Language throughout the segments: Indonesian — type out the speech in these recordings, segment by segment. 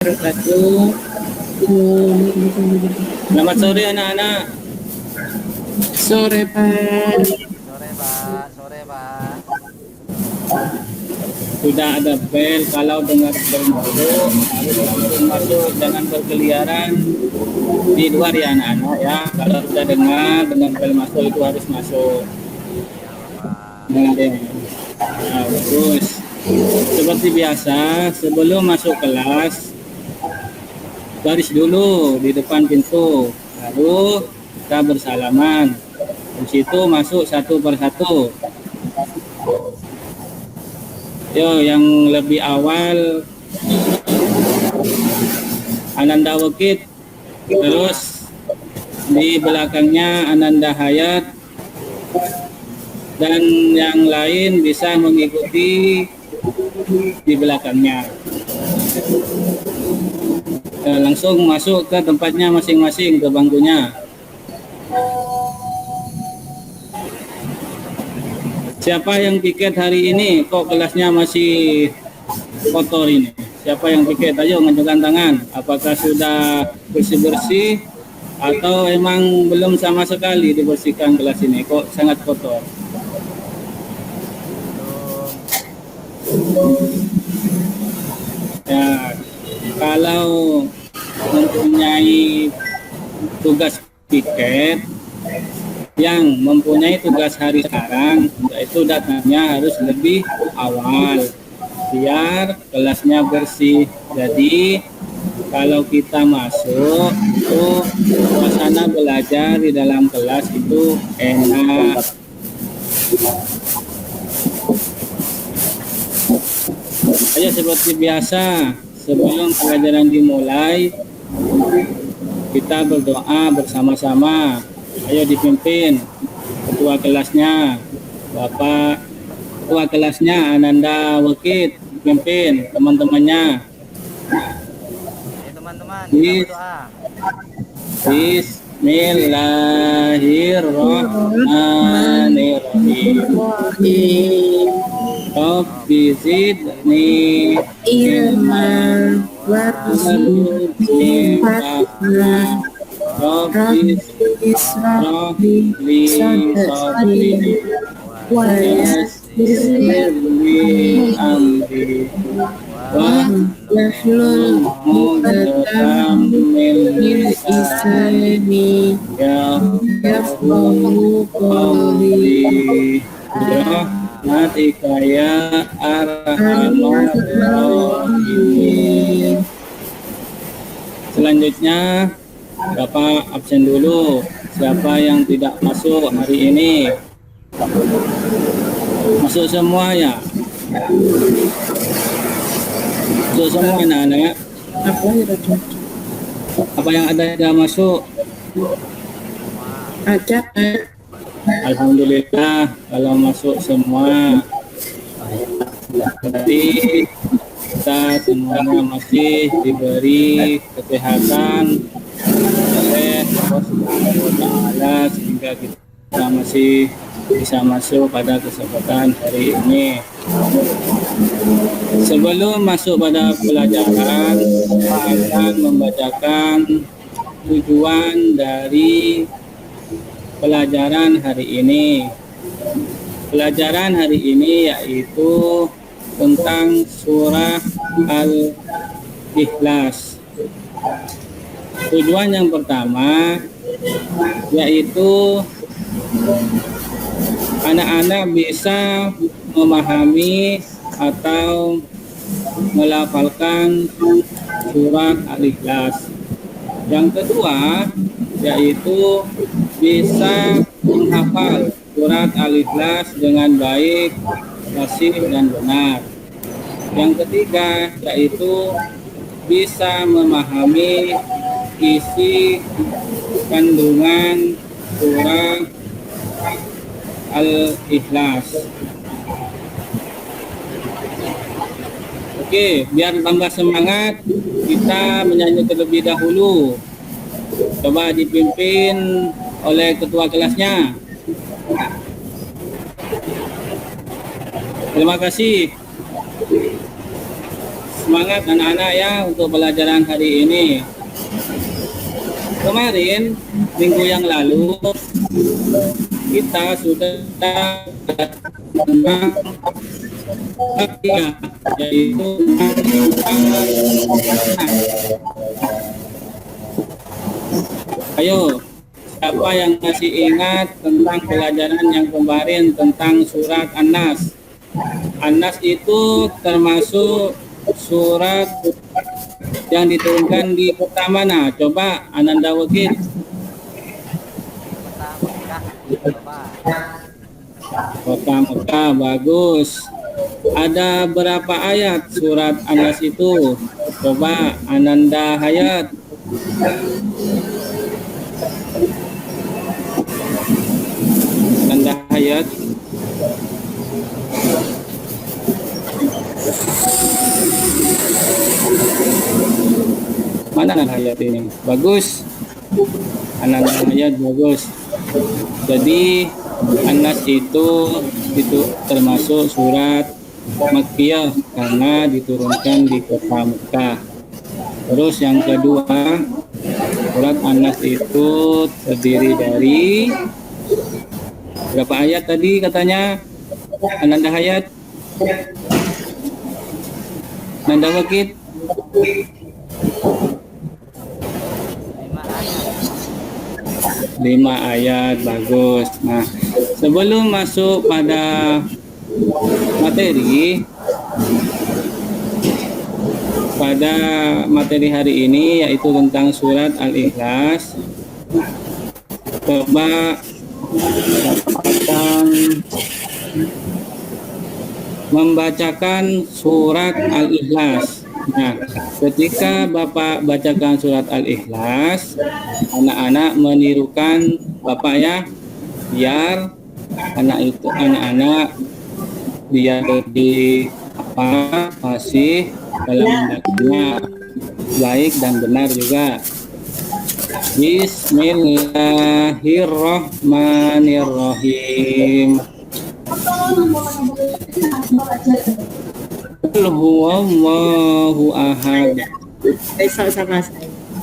Wabarakatuh. Selamat sore anak-anak. Sore, Pak. Sore Pak, sore Pak. Sudah ada bel, kalau dengar bel masuk, harus langsung masuk, jangan berkeliaran di luar ya anak-anak ya. Kalau sudah dengar bel masuk itu harus masuk. Ya Bapak. Nah, terus seperti biasa sebelum masuk kelas baris dulu di depan pintu, lalu kita bersalaman. Di situ masuk satu persatu. Yo, yang lebih awal Ananda Wekit, terus di belakangnya Ananda Hayat, dan yang lain bisa mengikuti di belakangnya. Langsung masuk ke tempatnya masing-masing, ke bangkunya. Siapa yang piket hari ini? Kok kelasnya masih kotor ini? Siapa yang piket? Ayo ngajukan tangan. Apakah sudah bersih-bersih atau emang belum sama sekali dibersihkan kelas ini? Kok sangat kotor? Ya, kalau mempunyai tugas piket, yang mempunyai tugas hari sekarang, yaitu datangnya harus lebih awal biar kelasnya bersih. Jadi kalau kita masuk itu suasana belajar di dalam kelas itu enak. Ayo seperti biasa, sebelum pelajaran dimulai kita berdoa bersama-sama. Ayo dipimpin ketua kelasnya, Bapak ketua kelasnya Ananda Wekit, pimpin teman-temannya. Teman-teman, kita berdoa. Bismillahirrahmanirrahim. Rabbi zidni Ilman warzuqni fahma. Rabbi israh li sadri wa yassir li amri wa yahlul 'uqdatam min lisani yafqahu qawli. Rahmatika ya arhamar rahimin. Selanjutnya Bapak absen dulu. Siapa yang tidak masuk hari ini? Masuk semua ya? Masuk semua anak-anak? Apa yang ada yang masuk? Ada. Alhamdulillah kalau masuk semua. Berarti kita semuanya masih diberi kesehatan oleh Allah Subhanahu wa Ta'ala sehingga kita masih bisa masuk pada kesempatan hari ini. Sebelum masuk pada pelajaran, kita akan membacakan tujuan dari pelajaran hari ini. Pelajaran hari ini yaitu tentang surah Al-Ikhlas. Tujuan yang pertama yaitu anak-anak bisa memahami atau melafalkan surah Al-Ikhlas. Yang kedua yaitu bisa menghafal surat Al-Ikhlas dengan baik, fasih dan benar. Yang ketiga yaitu bisa memahami isi kandungan surah Al-Ikhlas. Oke, biar tambah semangat, kita menyanyi terlebih dahulu. Coba dipimpin oleh ketua kelasnya. Terima kasih. semangat anak-anak ya untuk pelajaran hari ini. Kemarin minggu yang lalu kita sudah ketiga, yaitu ayo, siapa yang masih ingat tentang pelajaran yang kemarin tentang surat An-Nas? An-Nas itu termasuk surat yang diturunkan di kota mana? Coba Ananda Wakil. Coba. Kota Mekah, bagus. Ada berapa ayat surat An-Nas itu? Coba Ananda Hayat. Ananda Hayat. Mana Ananda Hayat ini? Bagus. Ananda Hayat bagus. Jadi An-Nas itu termasuk surat Makkiyah karena diturunkan di kota Mekah. Terus yang kedua, surat An-Nas itu terdiri dari berapa ayat tadi katanya Ananda Hayat? Ananda Wakid? 5 ayat, bagus. Nah, sebelum masuk pada materi hari ini, yaitu tentang surat Al-Ikhlas, coba akan membacakan surat Al-Ikhlas. Nah, ketika Bapak bacakan surat Al-Ikhlas, anak-anak menirukan Bapak ya, biar anak-anak biar lebih masih dalam membacanya baik dan benar juga. Bismillahirrahmanirrahim. Qul huwallahu ahad.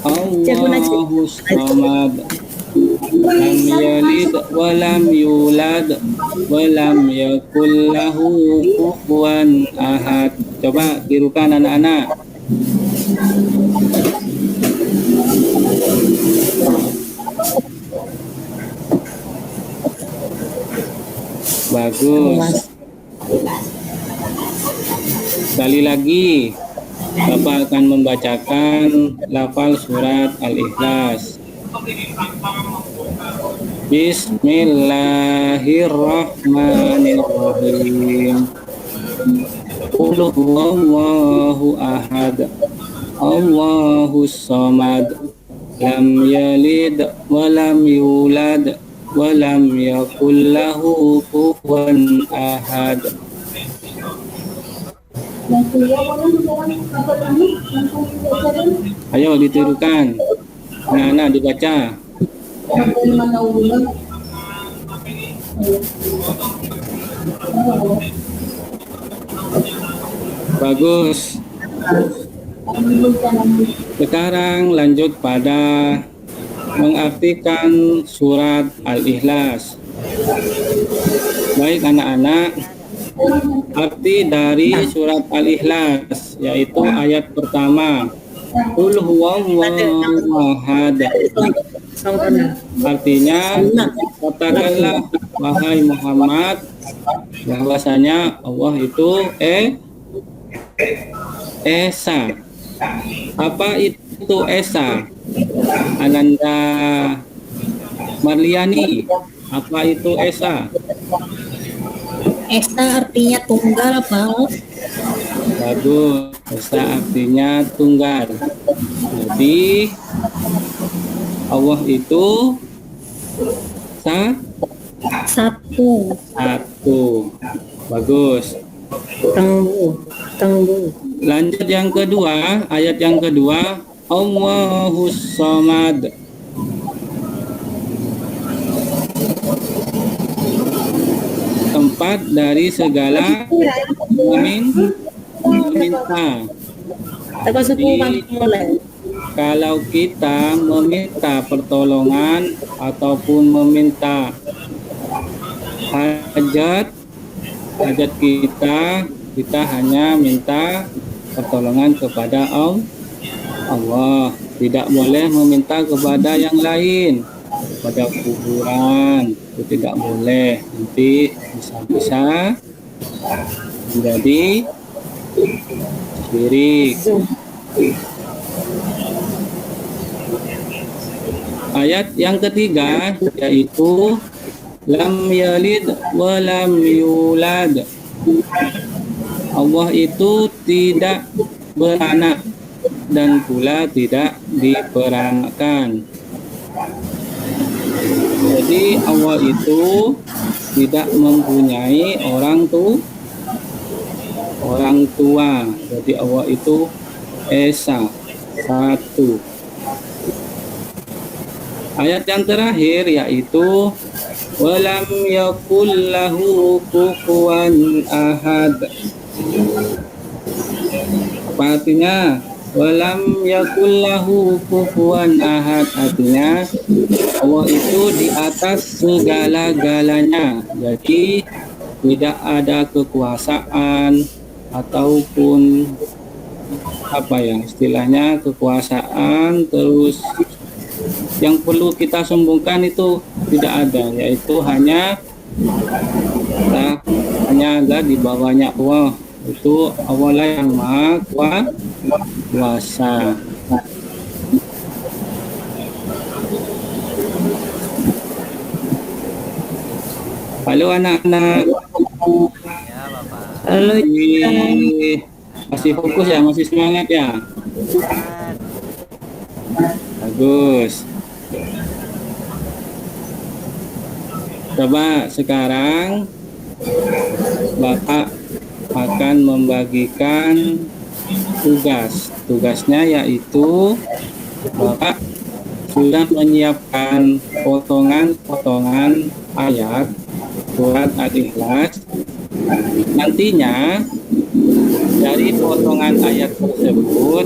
Allahu samad. Lam yalid wa lam yulad wa lam yakul lahu kufuwan ahad. Coba tirukan anak-anak. Bagus. Sekali lagi, Bapak akan membacakan lafal surat Al-Ikhlas. Bismillahirrahmanirrahim. Qul huwallahu ahad. Allahus samad. Lam yalid wa lam yulad wa lam yakul lahu kufuwan ahad. Ayo ditirukan. Anak-anak dibaca. Bagus. Sekarang lanjut pada mengartikan surat Al-Ikhlas. Baik anak-anak, arti dari surat Al-Ikhlas yaitu ayat pertama. Qul huwallahu ahad. Artinya, katakanlah wahai Muhammad bahwasanya Allah itu Esa. Apa itu Esa? Ananda Marliani, apa itu Esa? Esa artinya tunggal, Pak. Bagus, Esa artinya tunggal. Jadi Allah itu Satu. Bagus. Tangguh. Lanjut yang kedua, ayat yang kedua, Allahus samad. Tempat dari segala meminta. Termasuk Jadi, mulai. kalau kita meminta pertolongan ataupun meminta hajat kita hanya minta pertolongan kepada Allah. Tidak boleh meminta kepada yang lain, pada kuburan itu tidak boleh. Nanti bisa menjadi syirik. Ayat yang ketiga yaitu lam yalid wa lam yulad. Allah itu tidak beranak dan pula tidak diperanakkan. Jadi Allah itu tidak mempunyai orang tua. Jadi Allah itu esa, satu. Ayat yang terakhir yaitu walam yakul lahu kufuwan ahad. Apa artinya? Walam yakul lahu kufuwan ahad, artinya Allah itu di atas segala-galanya. Jadi tidak ada kekuasaan ataupun apa ya istilahnya kekuasaan terus yang perlu kita sombongkan itu tidak ada, yaitu hanya ada di bawahnya Allah. Itu Allah lah yang maha kuasa. Halo anak-anak. Ya, Bapak. Halo, Masih fokus ya, masih semangat ya. Sehat. Bagus. Coba sekarang Bapak akan membagikan tugas. Tugasnya yaitu Bapak sudah menyiapkan potongan-potongan ayat surat Al-Ikhlas. Nantinya dari potongan ayat tersebut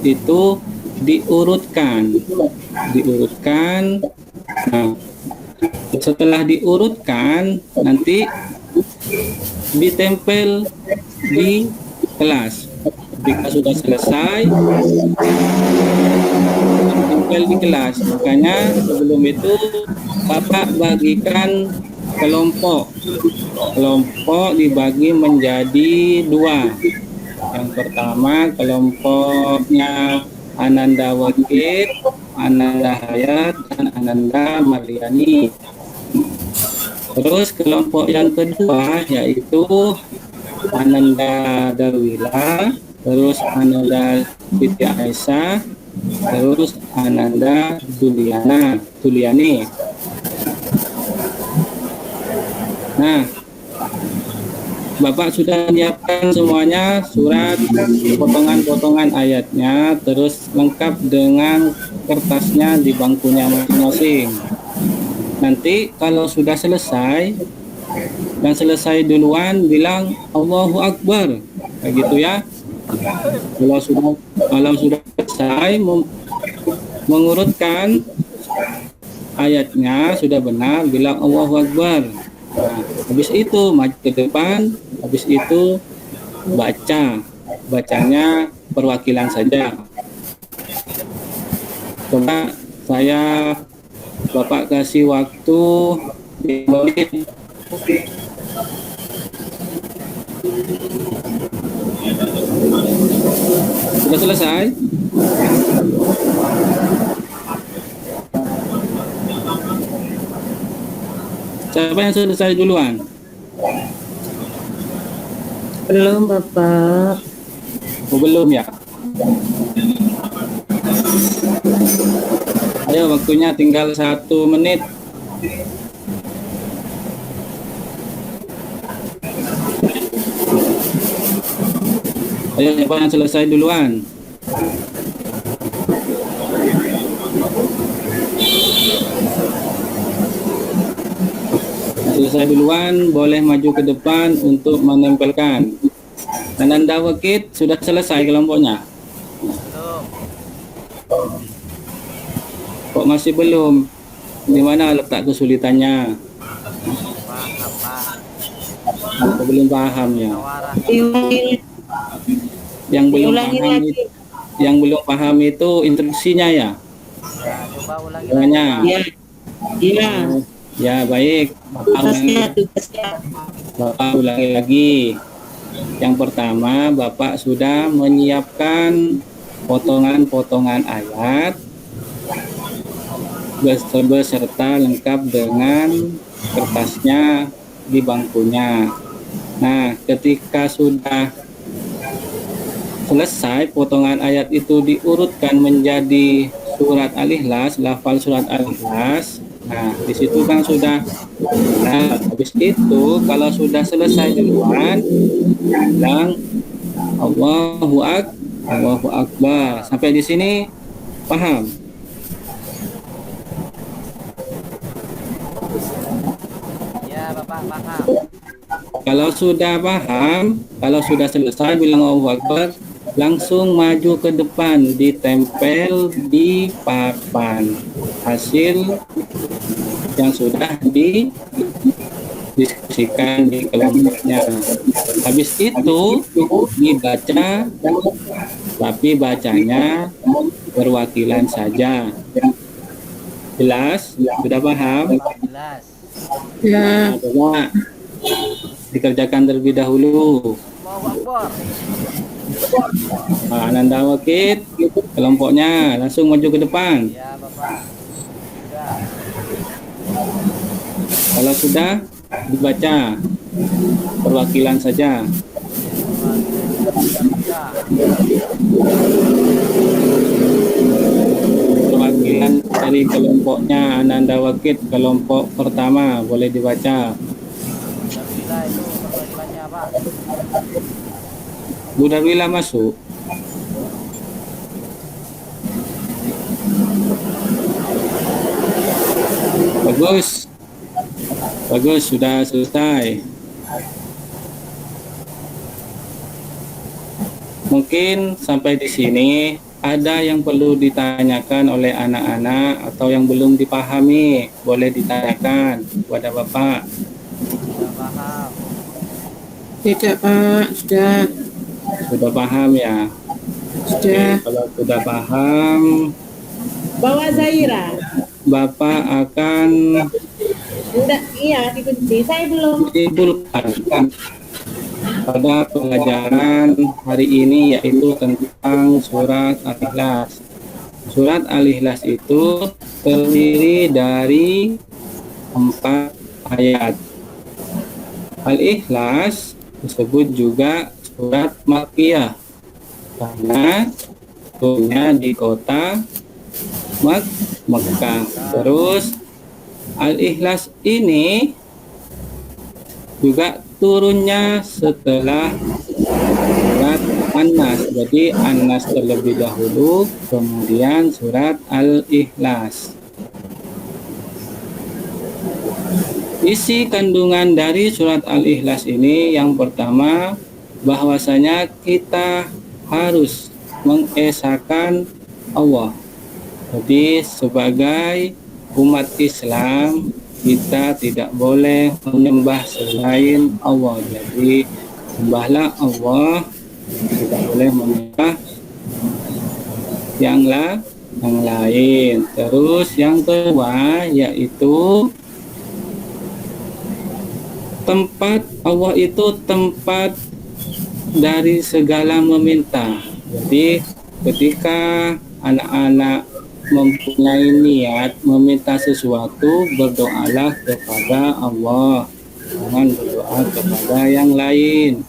itu diurutkan. Nah, setelah diurutkan nanti ditempel di kelas. Jika sudah selesai tempel di kelas. Makanya sebelum itu Bapak bagikan kelompok dibagi menjadi dua. Yang pertama kelompoknya Ananda Wakid, Ananda Hayat, dan Ananda Mariani. Terus kelompok yang kedua yaitu Ananda Darwila, terus Ananda Siti Aisyah, terus Ananda Duliani. Nah, Bapak sudah menyiapkan semuanya surat potongan-potongan ayatnya, terus lengkap dengan kertasnya di bangkunya masing-masing. Nanti kalau sudah selesai, yang selesai duluan bilang Allahu Akbar, kayak gitu ya. Kalau sudah selesai mengurutkan ayatnya sudah benar, bilang Allahu Akbar. Nah, habis itu maju ke depan, habis itu bacanya perwakilan saja. Coba Bapak kasih waktu 5 menit. Sudah selesai? Siapa yang selesai duluan? belum Bapak. Oh, belum ya? Ayo, waktunya tinggal 1 menit. Ayo, siapa yang selesai duluan? Selesai duluan, boleh maju ke depan untuk menempelkan. Ananda Wakit sudah selesai kelompoknya. Belum. Kok masih belum? Di mana letak kesulitannya? Paham, Pak. Kok belum paham ya? Tawarah. Diulangi, Yang belum diulangi paham lagi. yang belum paham itu instruksinya ya. Ya, coba ulangi lagi, Caranya. Pak. Ya, iya. Ya baik. Tugasnya. Bapak ulangi lagi. Yang pertama, Bapak sudah menyiapkan potongan-potongan ayat beserta lengkap dengan kertasnya di bangkunya. Nah, ketika sudah selesai potongan ayat itu diurutkan menjadi surat Al-Ikhlas, lafal surat Al-Ikhlas. Nah, di situ kan sudah. Nah, habis itu kalau sudah selesai duluan, bilang Allahu Akbar. Sampai di sini paham? Ya, Bapak paham. Kalau sudah paham, kalau sudah selesai bilang Allahu Akbar, langsung maju ke depan, ditempel di papan hasil yang sudah didiskusikan di kelompoknya. Habis itu dibaca, tapi bacanya perwakilan saja. Jelas? Sudah paham? Jelas. Ya, Nah, coba dikerjakan terlebih dahulu. Allahu Akbar. Nah, Ananda Wakit, kelompoknya langsung maju ke depan. Ya, Bapak. Sudah. Kalau sudah dibaca perwakilan saja. Sudah. Perwakilan dari kelompoknya Ananda Wakit, kelompok pertama, boleh dibaca. Bila itu perwakilannya, Pak. Bu Darwila masuk. Bagus. Bagus, sudah selesai. Mungkin sampai di sini ada yang perlu ditanyakan oleh anak-anak atau yang belum dipahami, boleh ditanyakan kepada Bapak. Sudah paham. tidak Pak, sudah, Sudah paham ya? sudah. Kalau sudah paham, Bawa Zaira. Bapak akan Udah, iya dikunci. Saya belum. ditimbulkan pada pelajaran hari ini, yaitu tentang surat Al-Ikhlas. Surat Al-Ikhlas itu terdiri dari 4 ayat. Al-Ikhlas disebut juga surat Makkiyah karena turunnya di kota Makkah. Terus Al-Ikhlas ini juga turunnya setelah surat An-Nas. Jadi An-Nas terlebih dahulu, kemudian surat Al-Ikhlas. Isi kandungan dari surat Al-Ikhlas ini yang pertama, bahwasanya kita harus mengesahkan Allah. Jadi sebagai umat Islam kita tidak boleh menyembah selain Allah. Jadi sembahlah Allah, tidak boleh menyembah yang lain. Terus yang kedua yaitu tempat Allah itu tempat dari segala meminta. Jadi ketika anak-anak mempunyai niat meminta sesuatu, berdoalah kepada Allah, jangan berdoa kepada yang lain.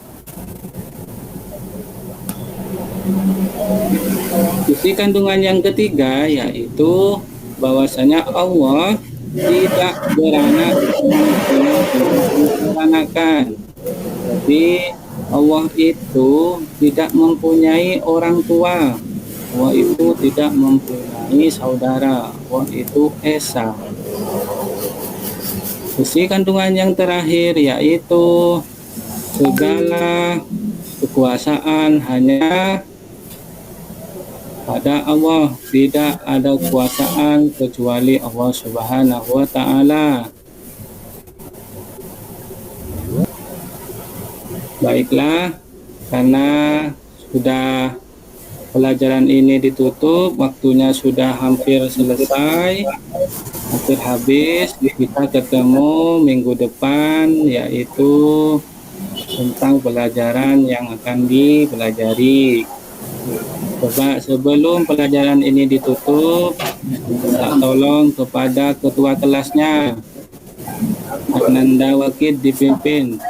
Isi kandungan yang ketiga yaitu bahwasanya Allah tidak beranak memperanakan. Jadi Allah itu tidak mempunyai orang tua. Allah itu tidak mempunyai saudara. Allah itu esa. Isi kandungan yang terakhir yaitu segala kekuasaan hanya pada Allah, tidak ada kekuasaan kecuali Allah Subhanahu wa Ta'ala. Baiklah, karena sudah pelajaran ini ditutup, waktunya sudah hampir selesai, hampir habis. Kita ketemu minggu depan, yaitu tentang pelajaran yang akan dipelajari. Coba sebelum pelajaran ini ditutup, minta tolong kepada ketua kelasnya, Ananda Wakid dipimpin.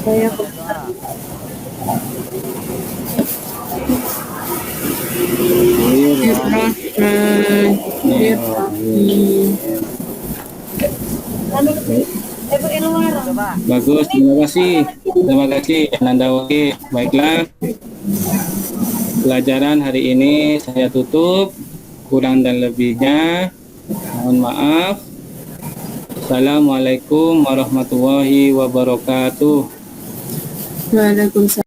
Saya pakai luar. Coba. Bagus, terima kasih Ananda Wakid. Baiklah, pelajaran hari ini saya tutup, kurang dan lebihnya mohon maaf. Assalamualaikum warahmatullahi wabarakatuh. Waalaikumsalam.